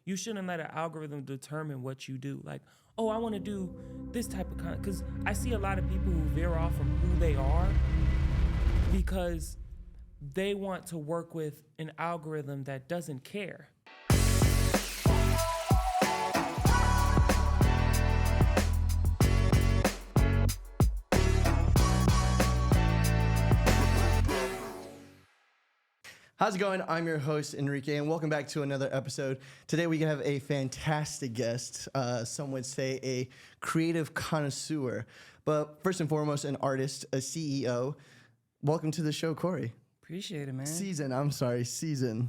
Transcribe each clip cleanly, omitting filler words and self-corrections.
you shouldn't let an algorithm determine what you do. Like, oh, I want to do this type of content. Because I see a lot of people who veer off from who they are because they want to work with an algorithm that doesn't care. How's it going? I'm your host, Enrique, and welcome back to another episode. Today we have a fantastic guest, some would say a creative connoisseur, but first and foremost, an artist, a CEO. Welcome to the show, Corey. Appreciate it, man. Season.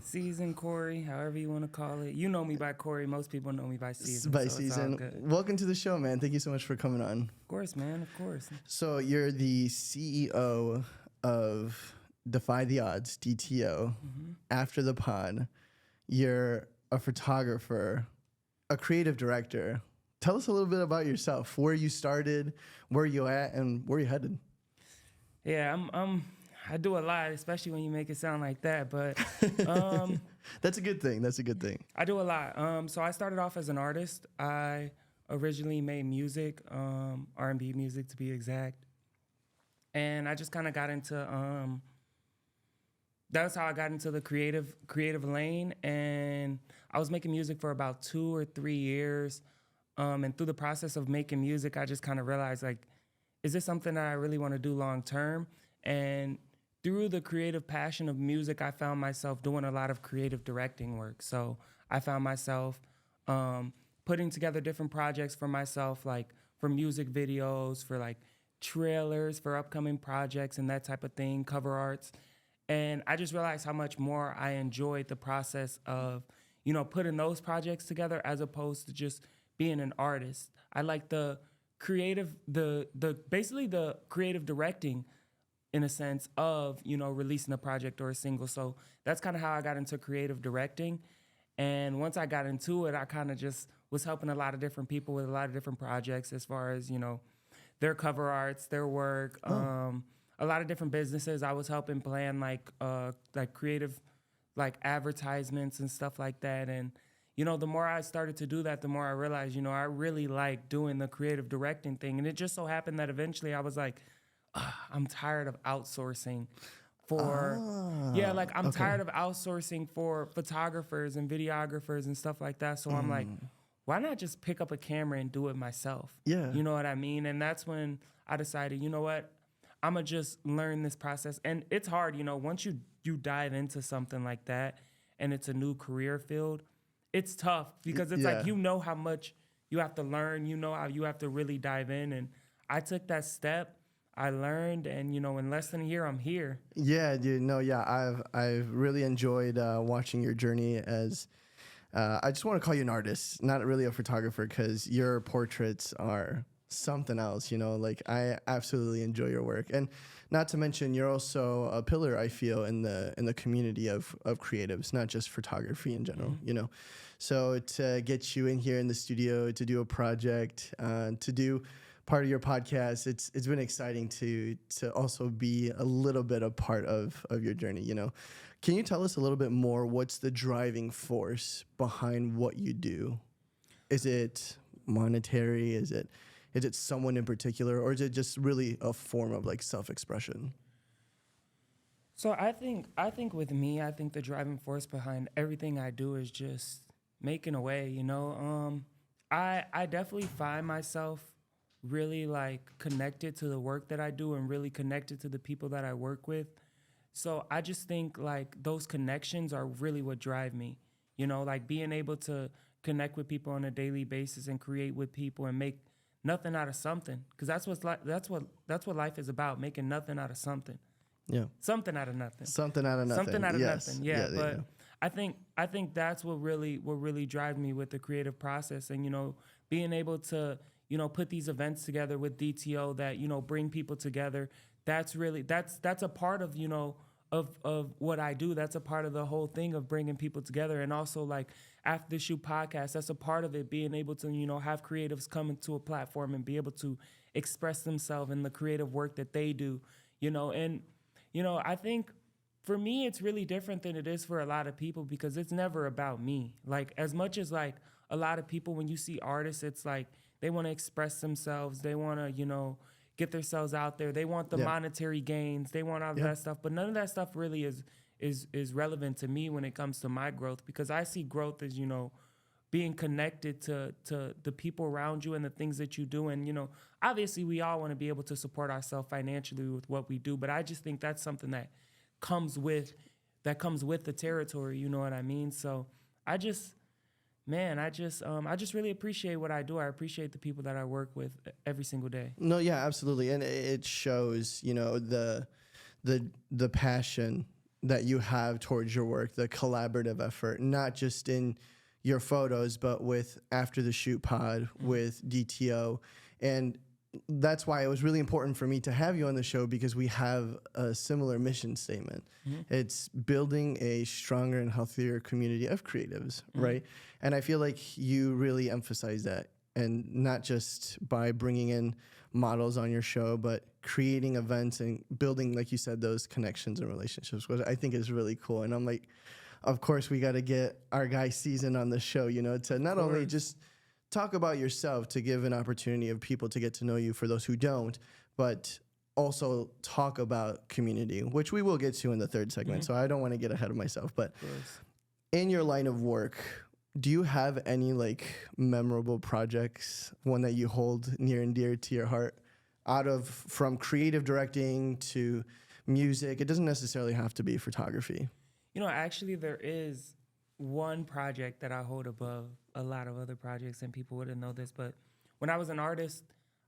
Season, Corey, however you want to call it. You know me by Corey. Most people know me by Season. Welcome to the show, man. Thank you so much for coming on. Of course, man. Of course. So you're the CEO of Defy the Odds, DTO. Mm-hmm. After the pod, you're a photographer, a creative director. Tell us a little bit about yourself, where you started, where you at, and where you headed. Yeah, I do a lot, especially when you make it sound like that. But that's a good thing. I do a lot. So I started off as an artist. I originally made music, R&B music to be exact, and I just kind of got into. That's how I got into the creative lane, and I was making music for about 2 or 3 years. And through the process of making music, I just kind of realized, like, is this something that I really want to do long term? And through the creative passion of music, I found myself doing a lot of creative directing work. So I found myself putting together different projects for myself, like for music videos, for like trailers, for upcoming projects and that type of thing, cover arts. And I just realized how much more I enjoyed the process of, putting those projects together as opposed to just being an artist. I like the creative, basically the creative directing in a sense of, releasing a project or a single. So that's kind of how I got into creative directing. And once I got into it, I kind of just was helping a lot of different people with a lot of different projects as far as, their cover arts, their work, a lot of different businesses. I was helping plan like creative, like advertisements and stuff like that. And, the more I started to do that, the more I realized, I really like doing the creative directing thing. And it just so happened that eventually I was like, I'm tired of outsourcing for, I'm tired of outsourcing for photographers and videographers and stuff like that. So I'm like, why not just pick up a camera and do it myself? Yeah. You know what I mean? And that's when I decided, you know what? I'm going to just learn this process. And it's hard, once you dive into something like that and it's a new career field, it's tough because it's like, how much you have to learn, how you have to really dive in. And I took that step, I learned, and, in less than a year, I'm here. Yeah, dude. No, yeah, I've really enjoyed watching your journey as, I just want to call you an artist, not really a photographer, because your portraits are something else, like I absolutely enjoy your work. And not to mention, you're also a pillar, I feel, in the community of creatives, not just photography in general, Mm-hmm. So to get you in here in the studio to do a project, to do part of your podcast, it's been exciting to also be a little bit a part of your journey. Can you tell us a little bit more? What's the driving force behind what you do? Is it monetary? Is it someone in particular, or is it just really a form of like self-expression? So I think with me, I think the driving force behind everything I do is just making a way, I definitely find myself really like connected to the work that I do and really connected to the people that I work with. So I just think like those connections are really what drive me, like being able to connect with people on a daily basis and create with people and make nothing out of something, because that's what life is about, making nothing out of something. Yeah. Something out of nothing. Something out of nothing. Yeah. But I think that's what really drives me with the creative process, and being able to put these events together with DTO that bring people together. That's a part of of what I do. That's a part of the whole thing of bringing people together. And also, like, After the Shoot podcast, that's a part of it, being able to, have creatives come into a platform and be able to express themselves in the creative work that they do, and, I think for me, it's really different than it is for a lot of people because it's never about me. Like, as much as like a lot of people, when you see artists, it's like they want to express themselves. They want to, get themselves out there. They want the monetary gains. They want all of that stuff. But none of that stuff really is relevant to me when it comes to my growth, because I see growth as, being connected to the people around you and the things that you do. And, obviously we all want to be able to support ourselves financially with what we do. But I just think that's something that comes with the territory. You know what I mean? So I just really appreciate what I do. I appreciate the people that I work with every single day. No, yeah, absolutely. And it shows, the passion that you have towards your work, the collaborative effort, not just in your photos, but with After the Shoot Pod, with DTO. And that's why it was really important for me to have you on the show, because we have a similar mission statement. It's building a stronger and healthier community of creatives, right? And I feel like you really emphasize that, and not just by bringing in models on your show, but creating events and building, like you said, those connections and relationships, which I think is really cool. And I'm like, of course, we got to get our guy Season on the show, to not only just talk about yourself, to give an opportunity of people to get to know you for those who don't, but also talk about community, which we will get to in the third segment. So I don't want to get ahead of myself. But in your line of work, do you have any like memorable projects, one that you hold near and dear to your heart, from creative directing to music? It doesn't necessarily have to be photography. Actually, there is one project that I hold above a lot of other projects, and people wouldn't know this, but when I was an artist,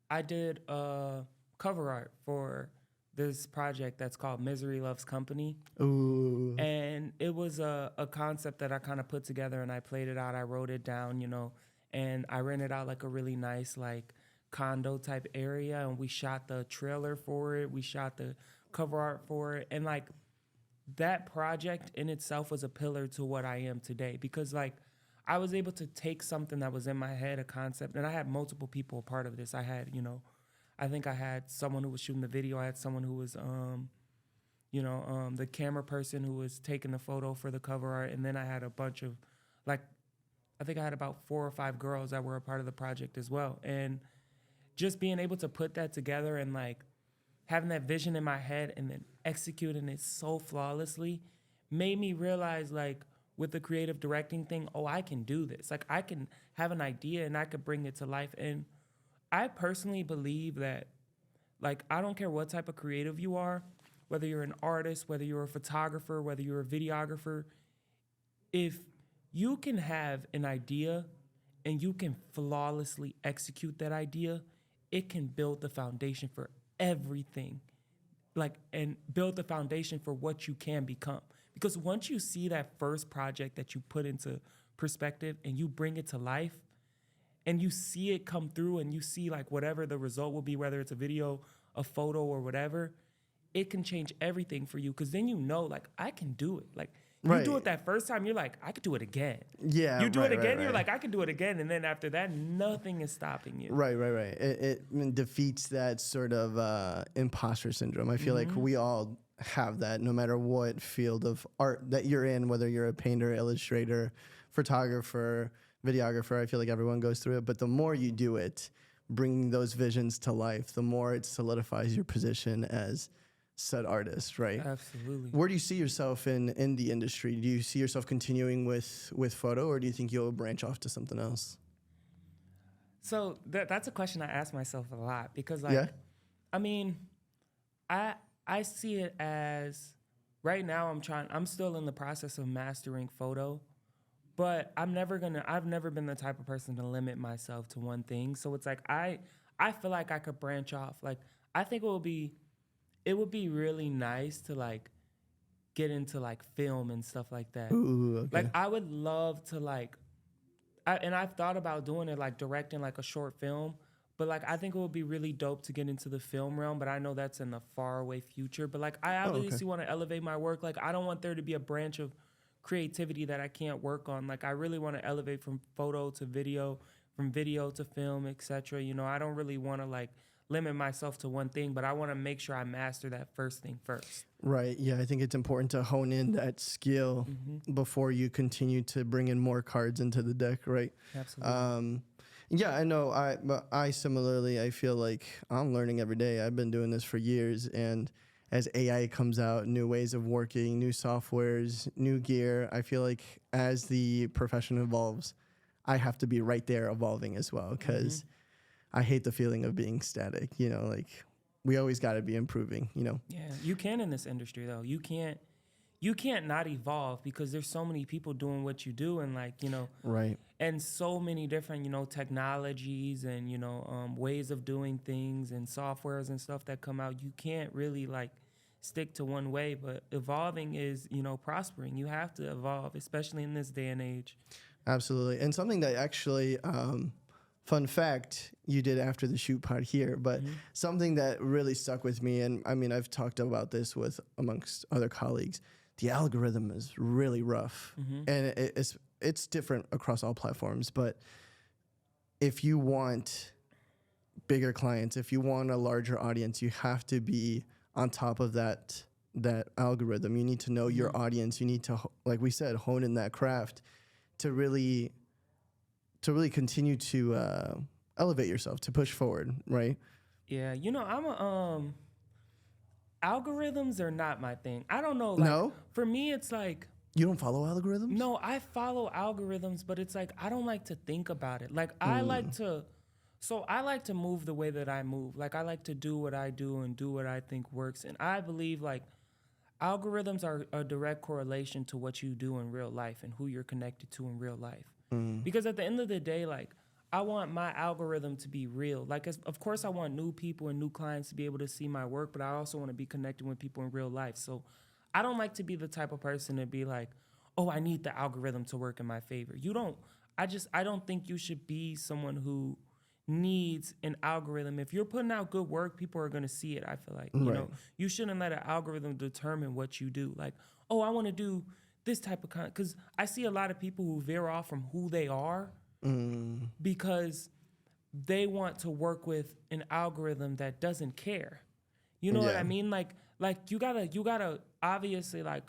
I did cover art for this project that's called Misery Loves Company. Ooh. And it was a concept that I kind of put together, and I played it out. I wrote it down, and I rented out like a really nice like condo type area, and we shot the trailer for it. We shot the cover art for it. And like that project in itself was a pillar to what I am today, because like I was able to take something that was in my head, a concept, and I had multiple people a part of this. I had, I think I had someone who was shooting the video. I had someone who was, the camera person who was taking the photo for the cover art. And then I had a bunch of, like, I think I had about 4 or 5 girls that were a part of the project as well. And just being able to put that together and, like, having that vision in my head and then executing it so flawlessly made me realize, like, with the creative directing thing, I can do this. Like, I can have an idea and I could bring it to life. And I personally believe that, like, I don't care what type of creative you are, whether you're an artist, whether you're a photographer, whether you're a videographer, if you can have an idea and you can flawlessly execute that idea, it can build the foundation for everything, like, and build the foundation for what you can become. Because once you see that first project that you put into perspective and you bring it to life, and you see it come through, and you see like whatever the result will be, whether it's a video, a photo, or whatever, it can change everything for you. Because then like, I can do it. Like, you do it that first time, you're like, I could do it again. Yeah. You do it again, you're like, I can do it again. And then after that, nothing is stopping you. Right. It defeats that sort of imposter syndrome. I feel like we all have that, no matter what field of art that you're in, whether you're a painter, illustrator, photographer, videographer. I feel like everyone goes through it. But the more you do it, bringing those visions to life, the more it solidifies your position as said artist, right? Absolutely. Where do you see yourself in the industry? Do you see yourself continuing with photo, or do you think you'll branch off to something else? So that's a question I ask myself a lot, because, like, I mean, I see it as, right now I'm still in the process of mastering photo, but I've never been the type of person to limit myself to one thing. So it's like, I feel like I could branch off. Like, I think it would be really nice to, like, get into, like, film and stuff like that. Ooh, okay. Like, I would love to, like, and I've thought about doing it, like, directing, like, a short film. But, like, I think it would be really dope to get into the film realm, but I know that's in the faraway future. But, like, I obviously want to elevate my work. Like, I don't want there to be a branch of creativity that I can't work on. Like, I really want to elevate from photo to video, from video to film, etc. I don't really want to, like, limit myself to one thing, but I want to make sure I master that first thing first. Right. Yeah, I think it's important to hone in that skill before you continue to bring in more cards into the deck, right? Absolutely. Yeah, I know. I similarly, I feel like I'm learning every day. I've been doing this for years, and as AI comes out, new ways of working, new softwares, new gear, I feel like as the profession evolves, I have to be right there evolving as well, because I hate the feeling of being static. You know, like we always got to be improving. You know. Yeah, you can in this industry though. You can't not evolve because there's so many people doing what you do, and like, you know, Right. and so many different, you know, technologies and, you know, ways of doing things and softwares and stuff that come out. You can't really like stick to one way, but evolving is, you know, prospering. You have to evolve, especially in this day and age. Absolutely. And something that actually, fun fact, you did after the shoot pod here, but something that really stuck with me, and I mean, I've talked about this with amongst other colleagues, the algorithm is really rough, and it's different across all platforms. But if you want bigger clients, if you want a larger audience, you have to be on top of that algorithm. You need to know your audience. You need to, like we said, hone in that craft to really continue to elevate yourself, to push forward, right? Yeah, you know, algorithms are not my thing. I don't know. Like, No? for me, it's like, You don't follow algorithms? no, I follow algorithms, but it's like I don't like to think about it. Like I like to move the way that I move. Like I like to do what I do and do what I think works. And I believe like algorithms are a direct correlation to what you do in real life and who you're connected to in real life. Because at the end of the day, like I want my algorithm to be real. Like, of course, I want new people and new clients to be able to see my work, but I also want to be connecting with people in real life. So I don't like to be the type of person to be like, oh, I need the algorithm to work in my favor. I don't think you should be someone who needs an algorithm. If you're putting out good work, people are going to see it. I feel like, you know, you shouldn't let an algorithm determine what you do. Like, oh, I want to do this type of content. Because I see a lot of people who veer off from who they are because they want to work with an algorithm that doesn't care. You know what I mean? Like you gotta obviously, like,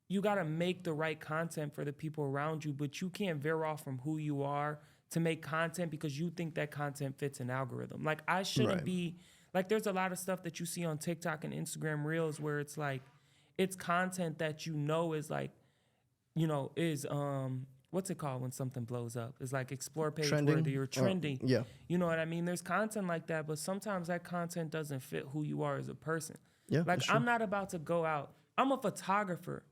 you gotta make the right content for the people around you, but you can't veer off from who you are to make content because you think that content fits an algorithm. Like I shouldn't be like, there's a lot of stuff that you see on TikTok and Instagram Reels where it's like, it's content that you know is like, you know, is what's it called when something blows up? It's like explore page worthy or trending. Yeah. You know what I mean? There's content like that, but sometimes that content doesn't fit who you are as a person. Yeah, Like I'm not about to go out. I'm a photographer.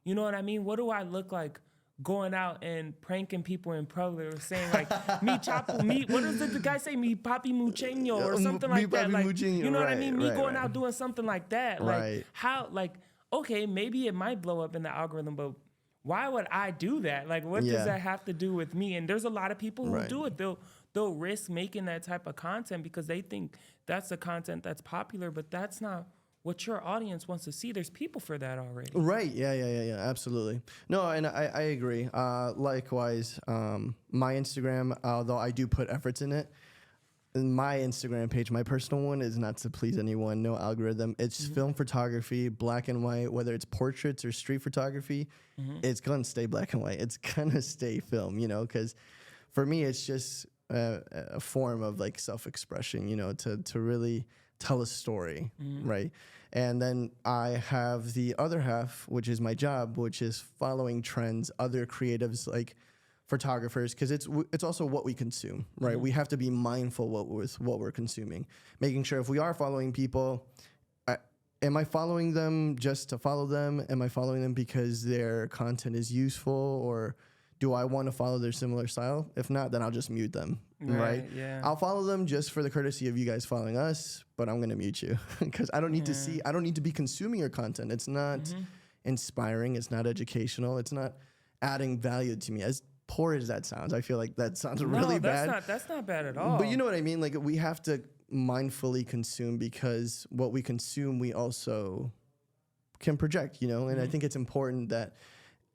You know what I mean? What do I look like going out and pranking people in public or saying like me chapo me? What does the guy say? Me papi mucheño or something like that? Like, you know what I mean? Me going out doing something like that. Like how? Like okay, maybe it might blow up in the algorithm, but why would I do that? Like, what does that have to do with me? And there's a lot of people who do it. They'll risk making that type of content because they think that's the content that's popular, but that's not what your audience wants to see. There's people for that already. Right. Yeah. Absolutely. No, and I agree. Likewise, my Instagram, although I do put efforts in it, my Instagram page, my personal one, is not to please anyone, no algorithm. It's film photography, black and white, whether it's portraits or street photography, it's going to stay black and white. It's going to stay film, you know, because for me, it's just a form of like self-expression, you know, to really tell a story, right? And then I have the other half, which is my job, which is following trends, other creatives like photographers, because it's also what we consume, right? We have to be mindful with what we're consuming, making sure if we are following people, am I following them just to follow them? Am I following them because their content is useful, or do I want to follow their similar style? If not, then I'll just mute them, right? Yeah. I'll follow them just for the courtesy of you guys following us, but I'm going to mute you because I don't need to see, I don't need to be consuming your content. It's not inspiring. It's not educational. It's not adding value to me. As poor as that sounds, I feel like that sounds really bad. That's not bad at all. But you know what I mean? Like, we have to mindfully consume, because what we consume, we also can project, you know? And I think it's important that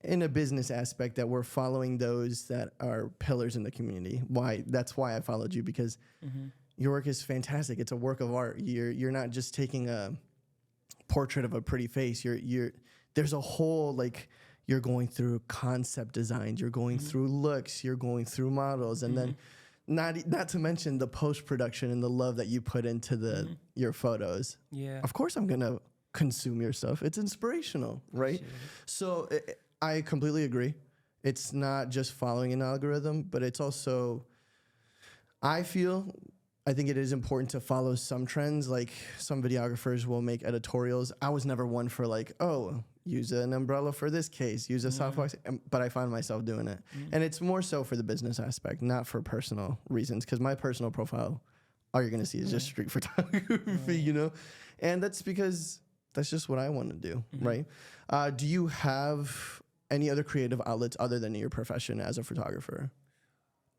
in a business aspect that we're following those that are pillars in the community. That's why I followed you, because your work is fantastic. It's a work of art. You're not just taking a portrait of a pretty face. There's a whole, like, you're going through concept designs, you're going through looks, you're going through models, and then not to mention the post-production and the love that you put into your photos. Yeah. Of course I'm going to consume your stuff. It's inspirational, right? So I completely agree. It's not just following an algorithm, but it's also, I think it is important to follow some trends. Like, some videographers will make editorials. I was never one for, like, oh, use an umbrella for this case, use a softbox, but I find myself doing it. And it's more so for the business aspect, not for personal reasons, because my personal profile, all you're going to see is just street photography, you know? And that's because that's just what I want to do, right? Do you have any other creative outlets other than your profession as a photographer?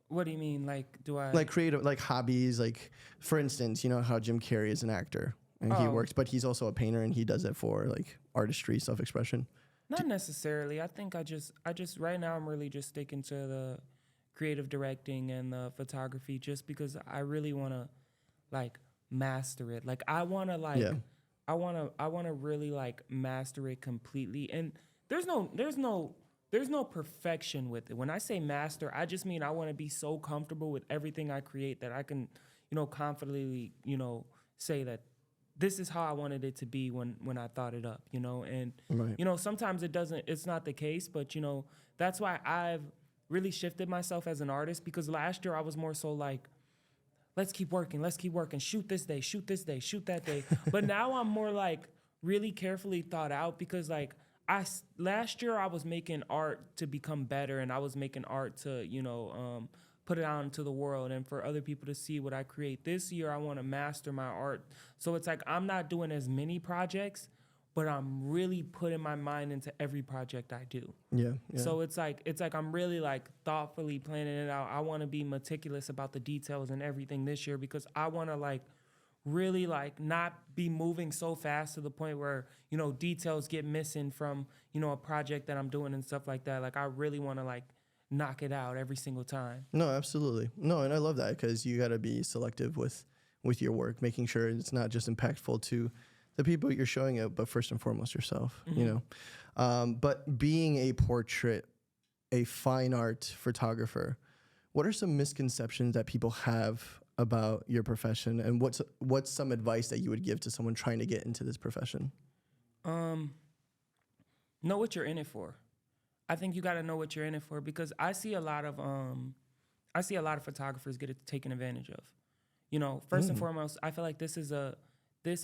What do you mean? Like, do I... Like creative, like hobbies, like, for instance, you know how Jim Carrey is an actor and he works, but he's also a painter and he does it for, like, artistry, self-expression. Not necessarily. I think I just right now I'm really just sticking to the creative directing and the photography, just because I really want to, like, master it. Like, I want to, like, I want to really, like, master it completely. And there's no perfection with it. When I say master, I just mean I want to be so comfortable with everything I create that I can, you know, confidently, you know, say that this is how I wanted it to be when I thought it up, you know? And, you know, sometimes it's not the case, but, you know, that's why I've really shifted myself as an artist, because last year I was more so like, let's keep working, shoot this day, shoot that day. But now I'm more like really carefully thought out, because, like, last year I was making art to become better, and I was making art to, you know, put it out into the world and for other people to see what I create. This year I want to master my art. So it's like I'm not doing as many projects, but I'm really putting my mind into every project I do. Yeah. So it's like I'm really, like, thoughtfully planning it out. I want to be meticulous about the details and everything this year, because I want to, like, really, like, not be moving so fast to the point where, you know, details get missing from, you know, a project that I'm doing and stuff like that. Like, I really want to, like, knock it out every single time. No, absolutely. No, and I love that, because you got to be selective with your work, making sure it's not just impactful to the people you're showing it, but first and foremost yourself, you know. But being a portrait, a fine art photographer, what are some misconceptions that people have about your profession, and what's some advice that you would give to someone trying to get into this profession? Know what you're in it for. I think you got to know what you're in it for, because I see a lot of photographers get taken advantage of. You know, first and foremost, I feel like this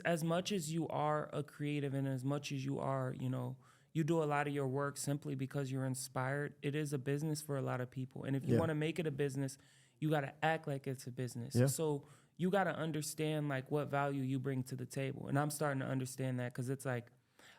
as much as you are a creative, and as much as you are, you know, you do a lot of your work simply because you're inspired. It is a business for a lot of people, and if you want to make it a business, you got to act like it's a business. So you got to understand, like, what value you bring to the table. And I'm starting to understand that, because it's like,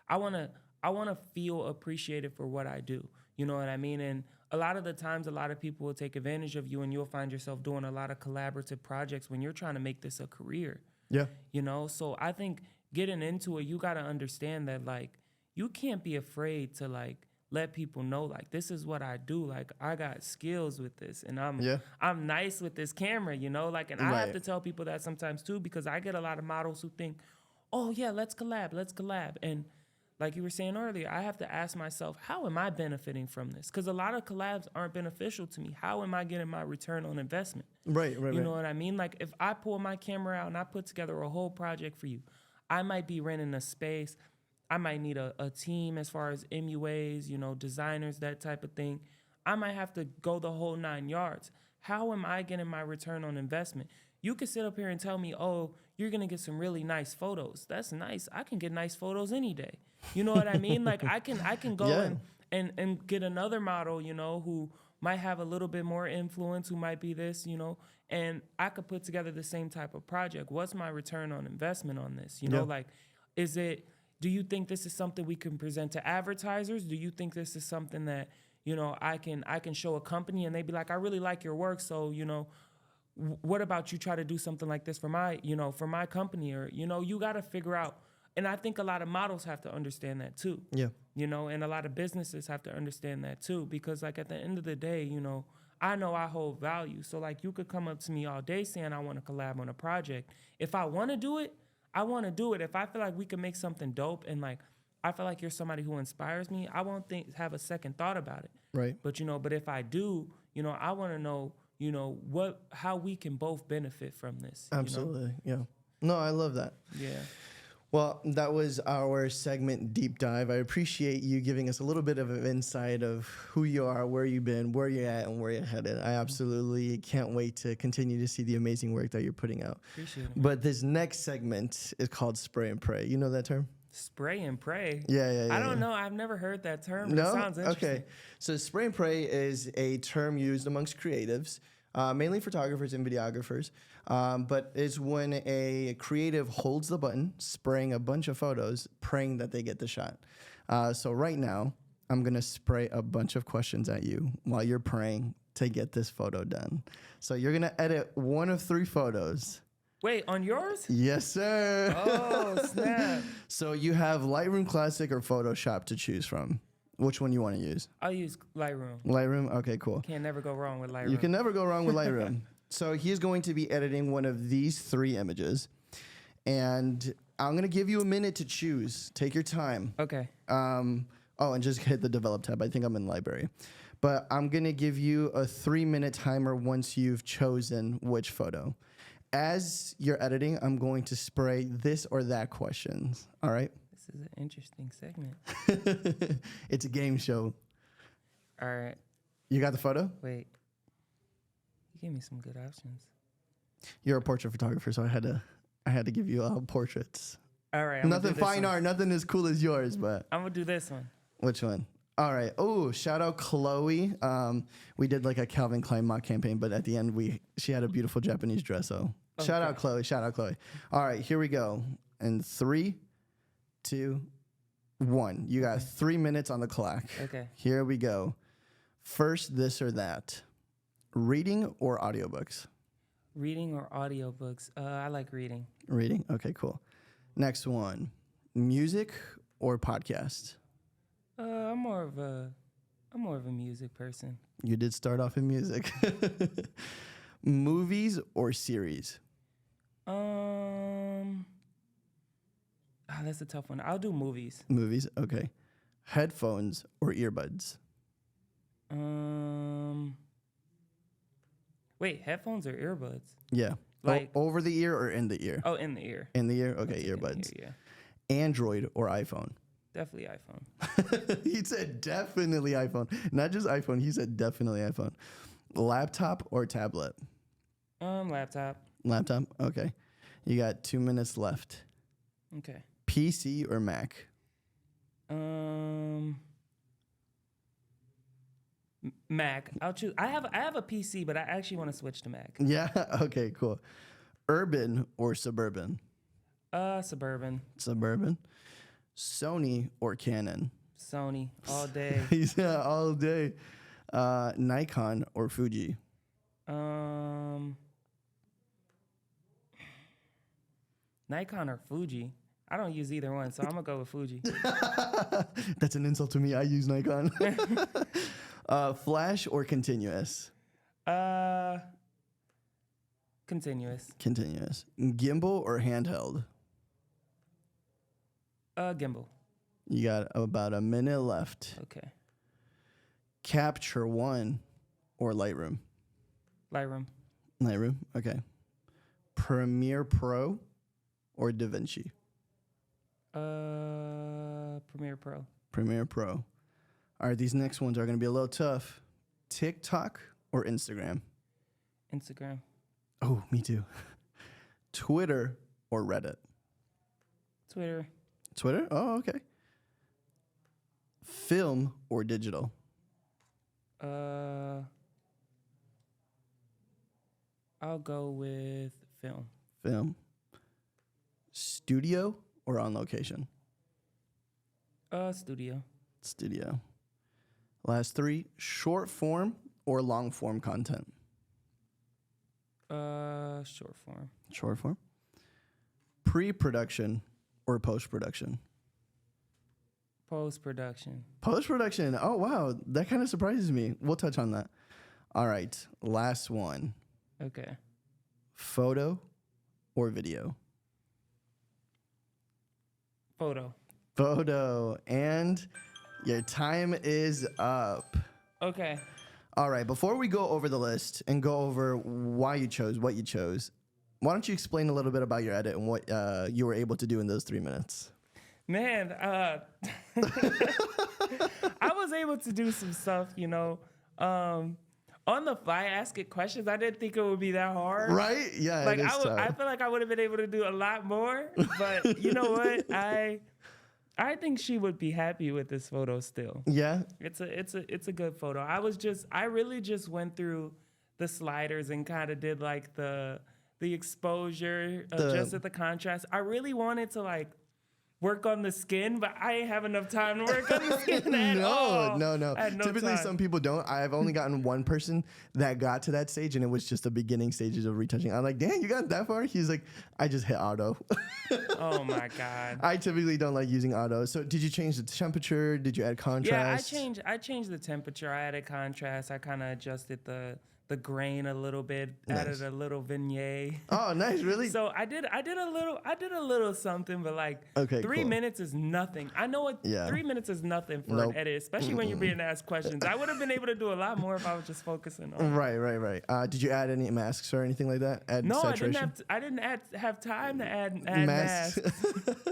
I want to feel appreciated for what I do. You know what I mean? And a lot of the times, a lot of people will take advantage of you, and you'll find yourself doing a lot of collaborative projects when you're trying to make this a career. Yeah. You know, so I think getting into it, you got to understand that, like, you can't be afraid to, like, let people know, like, this is what I do. Like, I got skills with this, and I'm nice with this camera, you know? Like, and I have to tell people that sometimes too, because I get a lot of models who think, oh yeah, let's collab. And like you were saying earlier, I have to ask myself, how am I benefiting from this? Because a lot of collabs aren't beneficial to me. How am I getting my return on investment? Right. You know what I mean? Like, if I pull my camera out and I put together a whole project for you, I might be renting a space. I might need a team as far as MUAs, you know, designers, that type of thing. I might have to go the whole 9 yards. How am I getting my return on investment? You could sit up here and tell me, oh, you're going to get some really nice photos. That's nice. I can get nice photos any day. You know what I mean? Like, I can go and get another model, you know, who might have a little bit more influence, who might be this, you know, and I could put together the same type of project. What's my return on investment on this? You know, like, do you think this is something we can present to advertisers? Do you think this is something that, you know, I can show a company and they be like, I really like your work, so, you know, what about you try to do something like this for my company? Or, you know, you got to figure out. And I think a lot of models have to understand that too. Yeah. You know, and a lot of businesses have to understand that too, because, like, at the end of the day, you know, I know I hold value. So like you could come up to me all day saying I want to collab on a project. If I want to do it, I want to do it. If I feel like we can make something dope and like I feel like you're somebody who inspires me, I won't have a second thought about it. Right. But but if I do, I want to know, how we can both benefit from this. Absolutely. Yeah. No, I love that. Yeah. Well, that was our segment Deep Dive. I appreciate you giving us a little bit of an insight of who you are, where you've been, where you're at, and where you're headed. I absolutely can't wait to continue to see the amazing work that you're putting out. Appreciate it. But this next segment is called Spray and Pray. You know that term? Spray and pray. Yeah. I don't know. I've never heard that term. But No? It sounds interesting. Okay. So spray and pray is a term used amongst creatives, mainly photographers and videographers. But it's when a creative holds the button, spraying a bunch of photos, praying that they get the shot. So right now, I'm going to spray a bunch of questions at you while you're praying to get this photo done. So you're going to edit one of 3 photos. Wait, on yours? Yes, sir. Oh, snap. So you have Lightroom Classic or Photoshop to choose from. Which one you want to use? I'll use Lightroom. Lightroom? Okay, cool. Can't never go wrong with Lightroom. You can never go wrong with Lightroom. So he's going to be editing one of these 3 images. And I'm going to give you a minute to choose. Take your time. Okay. And just hit the develop tab. I think I'm in library. But I'm going to give you a 3-minute timer once you've chosen which photo. As you're editing, I'm going to spray this or that questions. All right? This is an interesting segment. It's a game show. All right. You got the photo? Wait. You gave me some good options. You're a portrait photographer, so I had to give you portraits. All right. Nothing fine art, nothing as cool as yours, but I'm going to do this one. which one? All right. Oh, shout out Chloe. We did like a Calvin Klein mock campaign, but at the end she had a beautiful Japanese dress. So shout out Chloe. Shout out Chloe. All right, here we go. In 3, 2, 1. You got 3 minutes on the clock. Okay. Here we go. First, this or that. Reading or audiobooks? Reading or audiobooks? I like reading. Reading. Okay, cool. Next one. Music or podcast? I'm more of a music person. You did start off in music. Movies or series? That's a tough one. I'll do movies. Movies, okay. Headphones or earbuds? Wait, headphones or earbuds? Yeah. Like over the ear or in the ear? Oh, in the ear. In the ear? Okay, In the earbuds. ear, yeah. Android or iPhone? Definitely iPhone. He said definitely iPhone. Not just iPhone, he said definitely iPhone. Laptop or tablet? Laptop. Laptop? Okay. You got 2 minutes left. Okay. PC or Mac? Mac. I'll choose. I have a PC, but I actually want to switch to Mac. Yeah, okay, cool. Urban or suburban? Suburban. Suburban. Sony or Canon? Sony all day. Yeah, all day. Nikon or Fuji? Nikon or Fuji? I don't use either one, so I'm gonna go with Fuji. That's an insult to me. I use Nikon. Flash or continuous? Continuous. Continuous. Gimbal or handheld? Gimbal. You got about a minute left. Okay. Capture One or Lightroom? Lightroom. Lightroom, okay. Premiere Pro or DaVinci? Premiere Pro. Premiere Pro. All right, these next ones are going to be a little tough. TikTok or Instagram? Instagram. Oh, me too. Twitter or Reddit? Twitter. Twitter? Oh, okay. Film or digital? I'll go with film. Film. Studio or on location? Studio. Studio. Last 3, short form or long form content? Short form. Short form. Pre-production or post-production? Post-production. Post-production. Oh, wow. That kind of surprises me. We'll touch on that. All right, last one. Okay. Photo or video? Photo. Photo. And your time is up. Okay. All right, before we go over the list and go over why you chose what you chose, why don't you explain a little bit about your edit and what you were able to do in those 3 minutes? Man, I was able to do some stuff, you know. On the fly, asking questions, I didn't think it would be that hard. Right? Yeah, Like it is tough. I feel like I would have been able to do a lot more. But you know what? I think she would be happy with this photo still. Yeah? It's a good photo. I really just went through the sliders and kind of did like the exposure, adjusted the contrast. I really wanted to like work on the skin, but I ain't have enough time to work on the skin at all. No. I had no Typically, time. some people don't. I've only gotten one person that got to that stage, and it was just the beginning stages of retouching. I'm like, damn, you got that far? He's like, I just hit auto. Oh my God. I typically don't like using auto. So did you change the temperature? Did you add contrast? Yeah, I changed the temperature. I added contrast. I kind of adjusted the grain a little bit, added a little vignette. Oh, nice, really? So I did a little something, but like Okay, 3 cool. minutes is nothing. I know what Yeah. 3 minutes is nothing for Nope. an edit, especially when you're being asked questions. I would have been able to do a lot more if I was just focusing on. Right. Did you add any masks or anything like that? Add No, saturation? I didn't have time to add Masks. masks.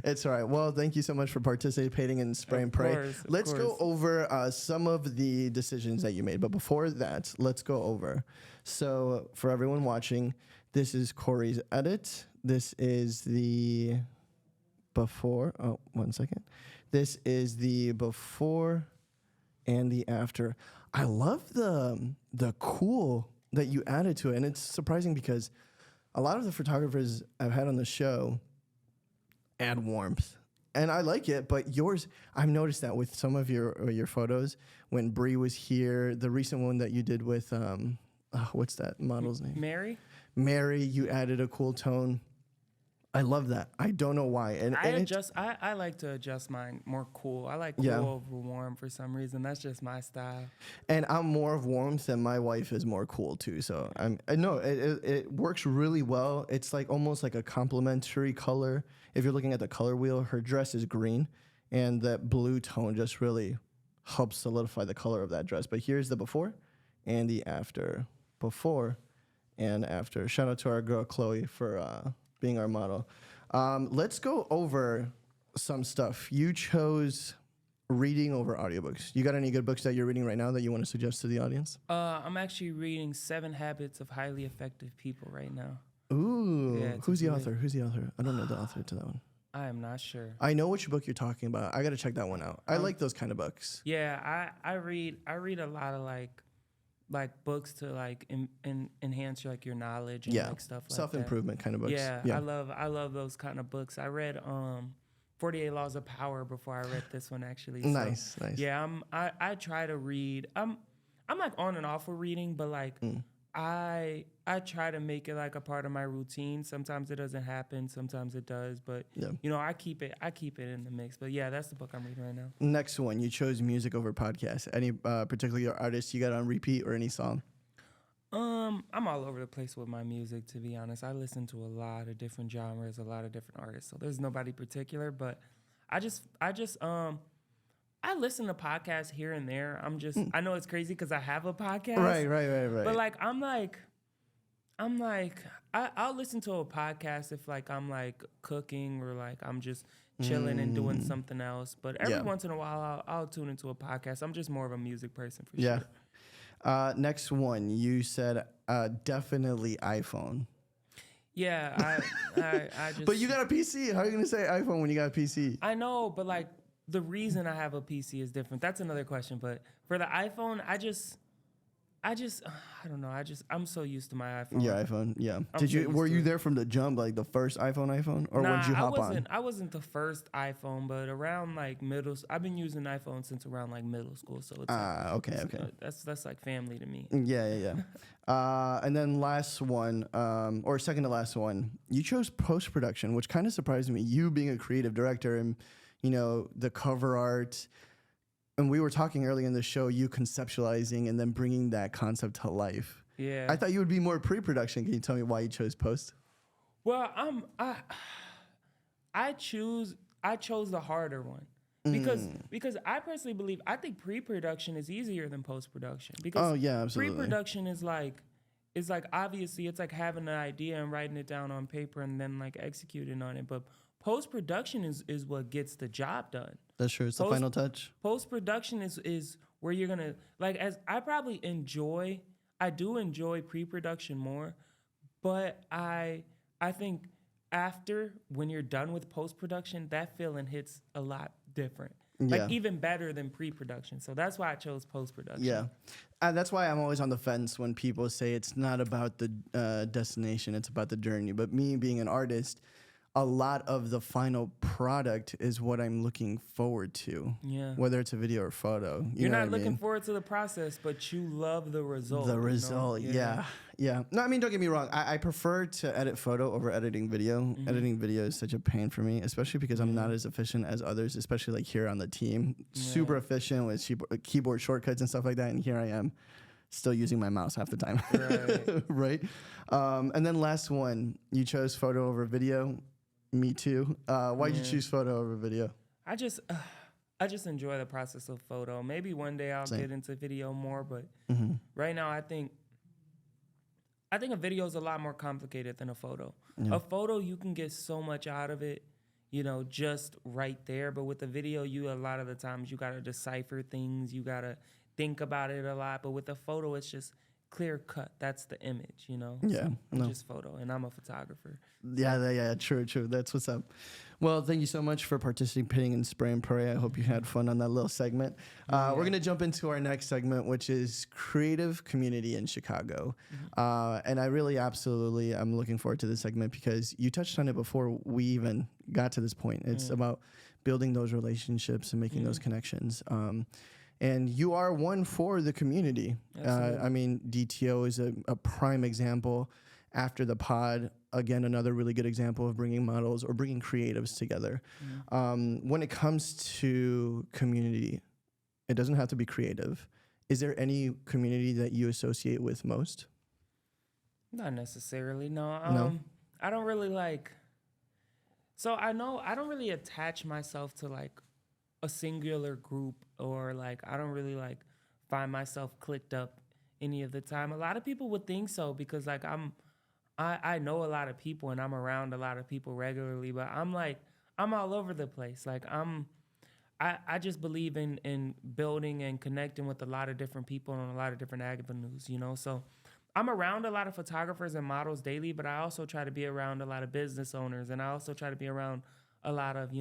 It's all right. Well, thank you so much for participating in Spray and Pray. Of Let's go course. over some of the decisions that you made. But before that, let's go over. So for everyone watching, this is Corey's edit. This is the before. Oh, 1 second. This is the before and the after. I love the cool that you added to it. And it's surprising because a lot of the photographers I've had on the show add warmth. And I like it, but yours, I've noticed that with some of your photos, when Bree was here, the recent one that you did with, what's that model's name? Mary, you added a cool tone. I love that. I don't know why. And I like to adjust mine more cool. I like cool over warm for some reason. That's just my style. And I'm more of warmth, and my wife is more cool too. So I know it works really well. It's like almost like a complementary color. If you're looking at the color wheel, her dress is green, and that blue tone just really helps solidify the color of that dress. But here's the before and the after. Before and after. Shout out to our girl Chloe for being our model. Let's go over some stuff. You chose reading over audiobooks. You got any good books that you're reading right now that you want to suggest to the audience? I'm actually reading 7 Habits of Highly Effective People right now. Ooh, Yeah, who's the author? Who's the author? I don't know the author to that one. I am not sure. I know which book you're talking about. I got to check that one out. I like those kind of books. Yeah, I read a lot of like books to like enhance like your knowledge and like stuff like self-improvement kind of books. Yeah, I love those kind of books. I read 48 Laws of Power before I read this one actually. So, Nice. Yeah, I try to read. I'm like on and off with reading, but like I try to make it like a part of my routine. Sometimes it doesn't happen, sometimes it does, but you know, I keep it in the mix. But yeah, that's the book I'm reading right now. Next one, you chose music over podcast. Any particular artist you got on repeat or any song? I'm all over the place with my music, to be honest. I listen to a lot of different genres, a lot of different artists. So there's nobody particular, but I listen to podcasts here and there. I know it's crazy because I have a podcast. Right. But like, I'll listen to a podcast if like I'm like cooking or like I'm just chilling and doing something else. But every once in a while, I'll tune into a podcast. I'm just more of a music person for sure. Next one, you said definitely iPhone. Yeah, I just. But you got a PC. How are you gonna say iPhone when you got a PC? I know, but like the reason I have a PC is different. That's another question. But for the iPhone, I don't know. I'm so used to my iPhone. Your iPhone, yeah. Were you there from the jump, like the first iPhone, or when did you hop on? I wasn't the first iPhone, but around like I've been using iPhone since around like middle school. So it's okay. That's like family to me. Yeah. And then last one, or second to last one, you chose post production, which kind of surprised me. You being a creative director and you know the cover art. and we were talking early in the show, you conceptualizing and then bringing that concept to life. Yeah. I thought you would be more pre-production. Can you tell me why you chose post? Well, I chose the harder one because I personally believe I think pre-production is easier than post-production because Oh yeah, absolutely. pre-production is like obviously it's like having an idea and writing it down on paper and then like executing on it, but post-production is what gets the job done. That's true. It's the final touch. Post-production is where you're gonna like as I do enjoy pre-production more, but I think after when you're done with post-production, that feeling hits a lot different. Yeah. Like even better than pre-production. So that's why I chose post-production. Yeah. That's why I'm always on the fence when people say it's not about the destination, it's about the journey. But me being an artist, a lot of the final product is what I'm looking forward to. Yeah. Whether it's a video or photo. You're know not what I looking mean? forward to the process, but you love the result. The result, yeah. No, I mean, don't get me wrong. I prefer to edit photo over editing video. Mm-hmm. Editing video is such a pain for me, especially because I'm not as efficient as others, especially like here on the team. Super efficient with keyboard shortcuts and stuff like that. And here I am still using my mouse half the time. Right. Right? And then last one, you chose photo over video. Me too. Why'd you choose photo over video? I just enjoy the process of photo. Maybe one day I'll get into video more, but right now I think a video is a lot more complicated than a photo. Yeah. A photo, you can get so much out of it, just right there. But with a video, a lot of the times you got to decipher things. You got to think about it a lot. But with a photo, it's just clear cut. That's the image, Yeah. So just photo, and I'm a photographer. Yeah. True. That's what's up. Well, thank you so much for participating in Spray and Pray. I hope you had fun on that little segment. We're going to jump into our next segment, which is creative community in Chicago. And I really absolutely I'm looking forward to this segment because you touched on it before we even got to this point. It's about building those relationships and making those connections. And you are one for the community. I mean, DTO is a prime example. After the pod, again, another really good example of bringing models or bringing creatives together. When it comes to community, it doesn't have to be creative. Is there any community that you associate with most? Not necessarily, no. No? I don't really so I don't really attach myself to a singular group or I don't really find myself clicked up any of the time. A lot of people would think so because I know a lot of people and I'm around a lot of people regularly, but I'm all over the place. I just believe in building and connecting with a lot of different people on a lot of different avenues, So I'm around a lot of photographers and models daily, but I also try to be around a lot of business owners, and I also try to be around a lot of,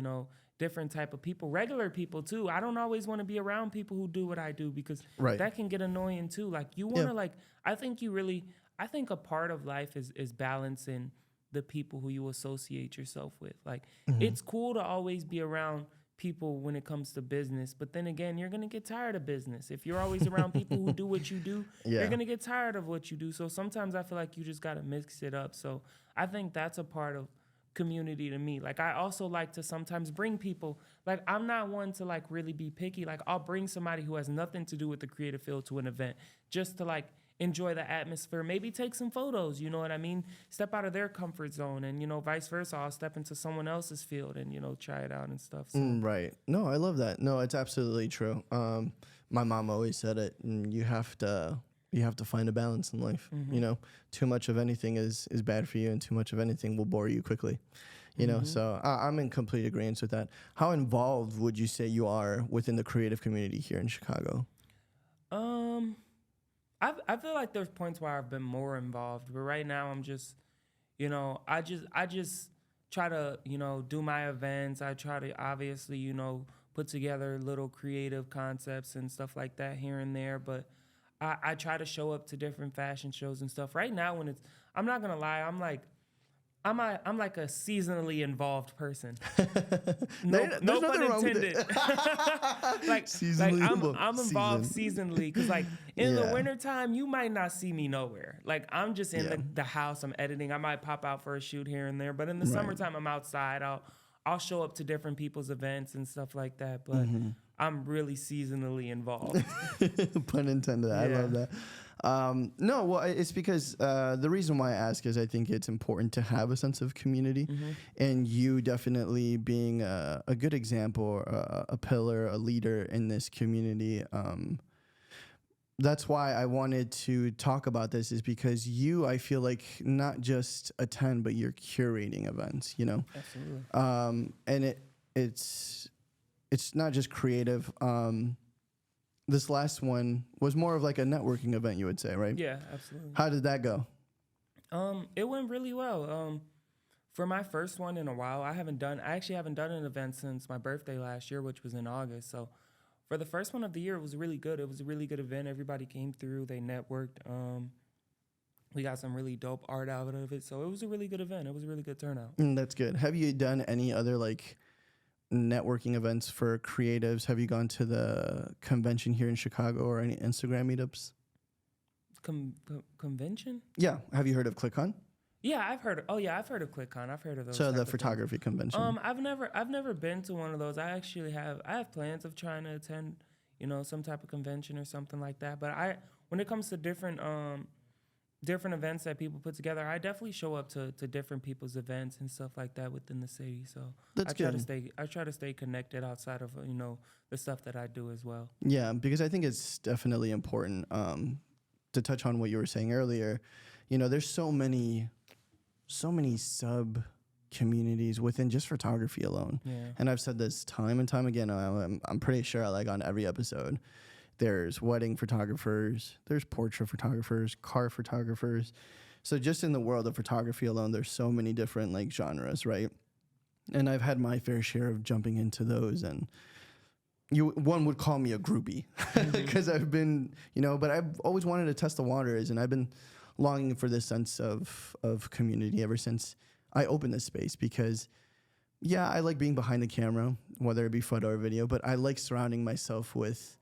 different type of people, regular people too. I don't always want to be around people who do what I do because that can get annoying too. You want to I think a part of life is balancing the people who you associate yourself with. It's cool to always be around people when it comes to business, but then again, you're going to get tired of business. If you're always around people who do what you do, you're going to get tired of what you do. So sometimes I feel like you just got to mix it up. So I think that's a part of community to me. I also like to sometimes bring people. I'm not one to really be picky. I'll bring somebody who has nothing to do with the creative field to an event just to enjoy the atmosphere, maybe take some photos, you know what I mean? Step out of their comfort zone, and vice versa. I'll step into someone else's field and try it out and stuff. So. Right. No, I love that. No, it's absolutely true. My mom always said it, and you have to find a balance in life. Too much of anything is bad for you, and too much of anything will bore you quickly. So I'm in complete agreement with that. How involved would you say you are within the creative community here in Chicago? I feel like there's points where I've been more involved, but right now I'm just, I just try to, do my events. I try to obviously, put together little creative concepts and stuff like that here and there, but I try to show up to different fashion shows and stuff. Right now, I'm not gonna lie, I'm like a seasonally involved person. No pun intended. I'm involved seasonally because in the wintertime, you might not see me nowhere. I'm just in the house, I'm editing. I might pop out for a shoot here and there, but in the summertime, I'm outside. I'll show up to different people's events and stuff like that. But I'm really seasonally involved. Pun intended. I Yeah. love that. No, well, it's because the reason why I ask is I think it's important to have a sense of community, and you definitely being a good example, a pillar, a leader in this community. That's why I wanted to talk about this, is because you, I feel like, not just attend, but you're curating events, you know? Absolutely. And it's not just creative. This last one was more of like a networking event, you would say, right? Yeah, absolutely. How did that go? It went really well. For my first one in a while, I actually haven't done an event since my birthday last year, which was in August. So for the first one of the year, it was really good. It was a really good event. Everybody came through. They networked. We got some really dope art out of it. So it was a really good event. It was a really good turnout. That's good. Have you done any other like networking events for creatives? Have you gone to the convention here in Chicago or any Instagram meetups? Convention? Yeah. Have you heard of ClickCon? Yeah, I've heard. I've heard of ClickCon. I've heard of those. So type the of things. photography convention. I've never been to one of those. I have plans of trying to attend, some type of convention or something like that. But when it comes to different events that people put together, I definitely show up to different people's events and stuff like that within the city. So That's good. I try to stay connected outside of the stuff that I do as well. Yeah, because I think it's definitely important to touch on what you were saying earlier. There's so many sub communities within just photography alone. Yeah. And I've said this time and time again. I'm pretty sure, like, on every episode, there's wedding photographers, there's portrait photographers, car photographers. So just in the world of photography alone, there's so many different like genres, right? And I've had my fair share of jumping into those, and one would call me a groupie because I've been, but I've always wanted to test the waters, and I've been longing for this sense of community ever since I opened this space, because yeah, I like being behind the camera, whether it be photo or video, but I like surrounding myself with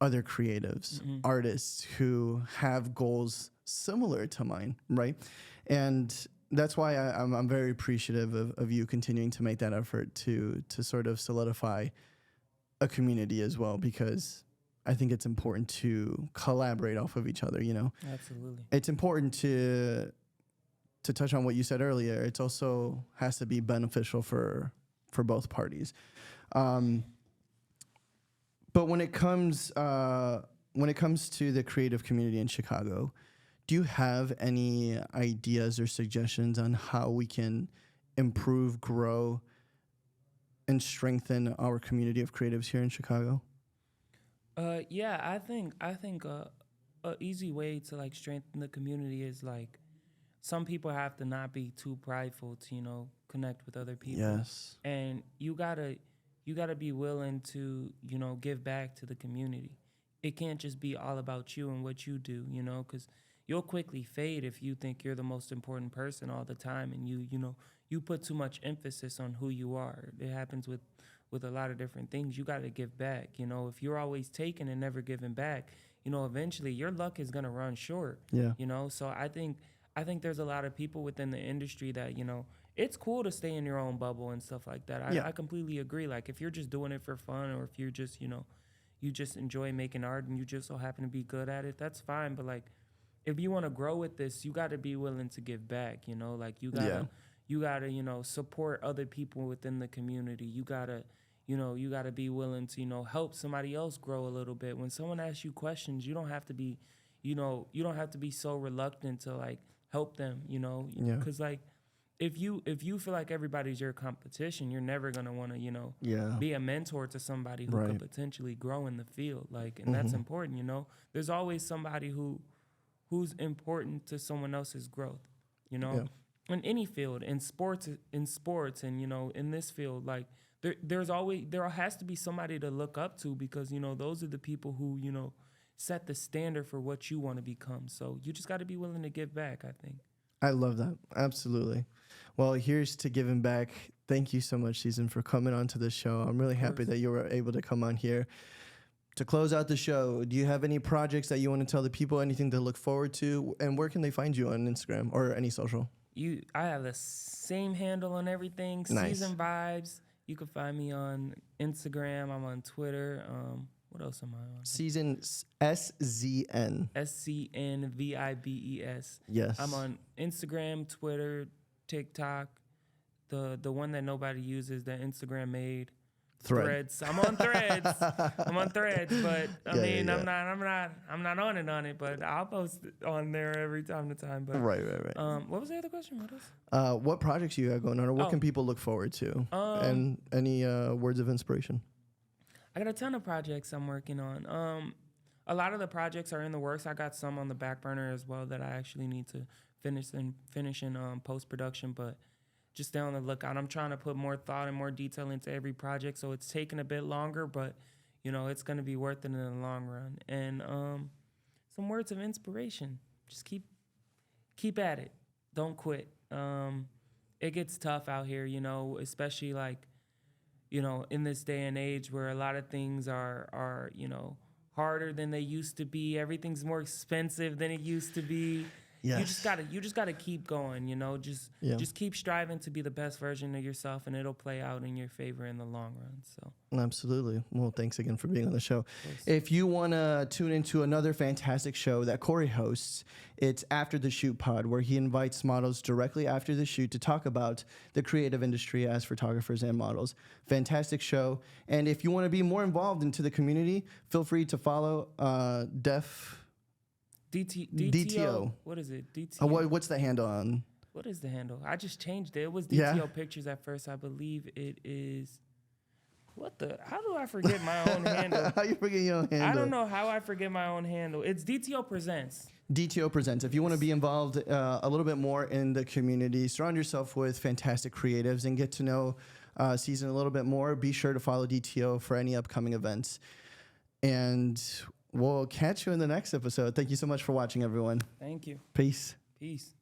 other creatives, artists who have goals similar to mine, right? And that's why I'm very appreciative of you continuing to make that effort to sort of solidify a community as well, because I think it's important to collaborate off of each other, Absolutely. It's important to touch on what you said earlier. It also has to be beneficial for both parties. But when it comes to the creative community in Chicago, do you have any ideas or suggestions on how we can improve, grow, and strengthen our community of creatives here in Chicago? Yeah, I think a easy way to like strengthen the community is like some people have to not be too prideful to connect with other people. Yes. And you gotta be willing to give back to the community. It can't just be all about you and what you do, because you'll quickly fade if you think you're the most important person all the time, and you put too much emphasis on who you are. It happens with a lot of different things. You got to give back. If you're always taking and never giving back, eventually your luck is gonna run short. Yeah. So I think there's a lot of people within the industry that it's cool to stay in your own bubble and stuff like that. I completely agree. Like if you're just doing it for fun, or if you're just you just enjoy making art and you just so happen to be good at it, that's fine. But like if you want to grow with this, you got to be willing to give back. Like you gotta support other people within the community. You gotta be willing to help somebody else grow a little bit. When someone asks you questions, you don't have to be you don't have to be so reluctant to like help them. Because like if you feel like everybody's your competition, you're never gonna want to be a mentor to somebody who could potentially grow in the field. Like, and that's important. There's always somebody who's important to someone else's growth. In any field, in sports, and in this field, like there has to be somebody to look up to, because those are the people who set the standard for what you want to become. So you just got to be willing to give back, I think. I love that. Absolutely. Well, here's to giving back. Thank you so much, Season, for coming on to the show. I'm really happy that you were able to come on here. To close out the show, do you have any projects that you want to tell the people, anything to look forward to, and where can they find you on Instagram or any social? I have the same handle on everything, Nice. SZNVIBES. You can find me on Instagram. I'm on Twitter. What else am I on? Season SZN. SZNVIBES. Yes. I'm on Instagram, Twitter, TikTok. The one that nobody uses that Instagram made. Threads. I'm on Threads. But I'm not on it. But I'll post it on there every time to time. But Right. what was the other question? What else? What projects you got going on, or what can people look forward to? And any words of inspiration? I got a ton of projects I'm working on. A lot of the projects are in the works. I got some on the back burner as well that I actually need to finish in post production, but just stay on the lookout. I'm trying to put more thought and more detail into every project, so it's taking a bit longer, but it's going to be worth it in the long run. And some words of inspiration: just keep at it. Don't quit. It gets tough out here, especially in this day and age where a lot of things are harder than they used to be. Everything's more expensive than it used to be. Yes. You just gotta keep going, just keep striving to be the best version of yourself, and it'll play out in your favor in the long run. So absolutely. Well, thanks again for being on the show. If you want to tune into another fantastic show that Corey hosts, it's After the Shoot Pod, where he invites models directly after the shoot to talk about the creative industry as photographers and models. Fantastic show. And if you want to be more involved into the community, feel free to follow DTO. What is it? DTO. What's the handle on? What is the handle? I just changed it. It was DTO Pictures at first. I believe it is. How do I forget my own handle? How you forget your own handle? I don't know how I forget my own handle. It's DTO Presents. DTO Presents. If you want to be involved a little bit more in the community, surround yourself with fantastic creatives and get to know Season a little bit more, be sure to follow DTO for any upcoming events. And we'll catch you in the next episode. Thank you so much for watching, everyone. Thank you. Peace. Peace.